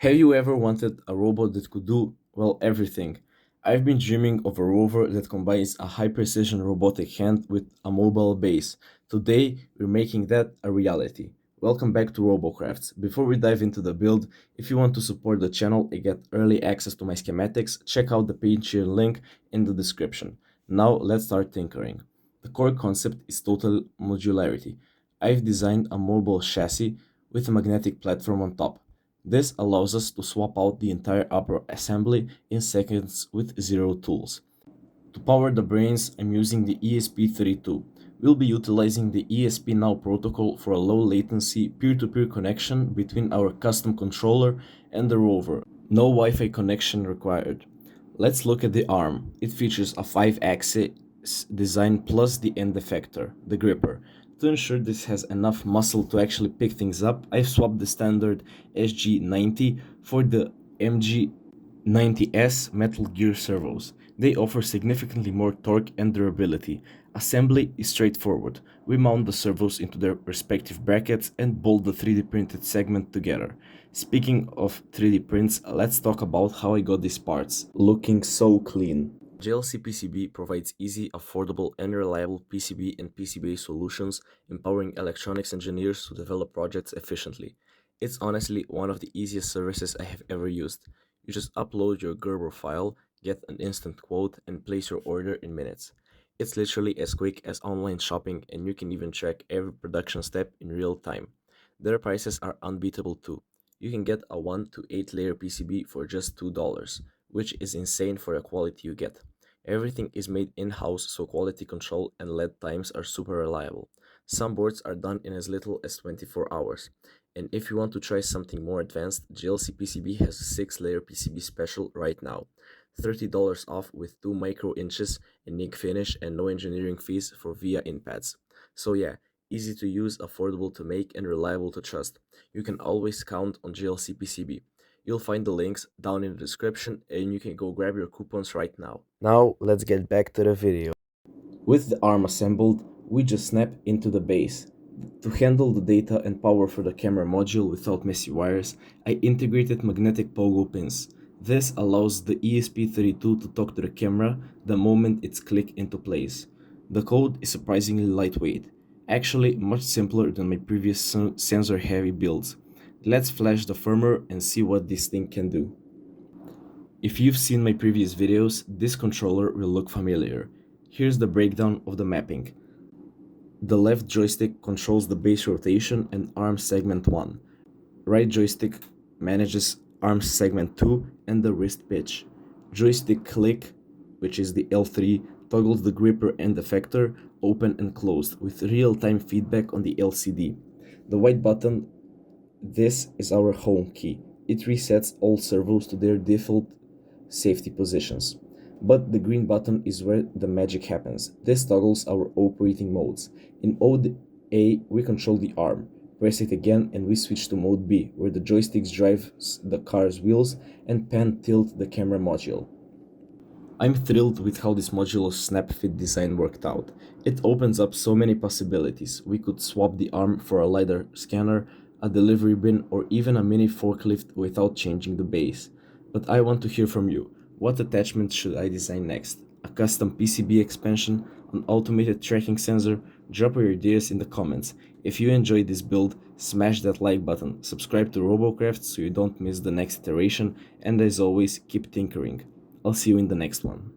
Have you ever wanted a robot that could do, well, everything? I've been dreaming of a rover that combines a high precision robotic hand with a mobile base. Today, we're making that a reality. Welcome back to RoboCrafts. Before we dive into the build, if you want to support the channel and get early access to my schematics, check out the Patreon link in the description. Now, let's start tinkering. The core concept is total modularity. I've designed a mobile chassis with a magnetic platform on top. This allows us to swap out the entire upper assembly in seconds with zero tools. To power the brains, I'm using the ESP32. We'll be utilizing the ESP-NOW protocol for a low latency peer-to-peer connection between our custom controller and the rover. No Wi-Fi connection required. Let's look at the arm. It features a 5-axis design plus the end effector, the gripper. To ensure this has enough muscle to actually pick things up, I've swapped the standard SG90 for the MG90S metal gear servos. They offer significantly more torque and durability. Assembly is straightforward. We mount the servos into their respective brackets and bolt the 3D printed segment together. Speaking of 3D prints, let's talk about how I got these parts, looking so clean. GLCPCB provides easy, affordable, and reliable PCB and PCBA solutions, empowering electronics engineers to develop projects efficiently. It's honestly one of the easiest services I have ever used. You just upload your Gerber file, get an instant quote, and place your order in minutes. It's literally as quick as online shopping, and you can even track every production step in real time. Their prices are unbeatable too. You can get a 1 to 8 layer PCB for just $2, which is insane for the quality you get. Everything is made in-house, so quality control and lead times are super reliable. Some boards are done in as little as 24 hours. And if you want to try something more advanced, GLC PCB has a 6-layer PCB special right now. $30 off with 2 micro inches and ink finish and no engineering fees for VIA in-pads. So yeah, easy to use, affordable to make, and reliable to trust. You can always count on GLC PCB. You'll find the links down in the description and you can go grab your coupons right now. Now let's get back to the video. With the arm assembled, we just snap into the base. To handle the data and power for the camera module without messy wires, I integrated magnetic pogo pins. This allows the ESP32 to talk to the camera the moment it's clicked into place. The code is surprisingly lightweight, actually much simpler than my previous sensor-heavy builds. Let's flash the firmware and see what this thing can do. If you've seen my previous videos, this controller will look familiar. Here's the breakdown of the mapping. The left joystick controls the base rotation and arm segment 1. Right joystick manages arm segment 2 and the wrist pitch. Joystick click, which is the L3, toggles the gripper and effector open and closed with real-time feedback on the LCD. The white button, this is our home key. It resets all servos to their default safety positions. But the green button is where the magic happens. This toggles our operating modes. In mode A, we control the arm. Press it again and we switch to mode B, where the joysticks drives the car's wheels and pan tilt the camera module. I'm thrilled with how this modular snap fit design worked out. It opens up so many possibilities. We could swap the arm for a LiDAR scanner, a delivery bin, or even a mini forklift without changing the base. But I want to hear from you. What attachment should I design next? A custom PCB expansion? An automated tracking sensor? Drop your ideas in the comments. If you enjoyed this build, smash that like button, subscribe to RoboCraft so you don't miss the next iteration, and as always, keep tinkering. I'll see you in the next one.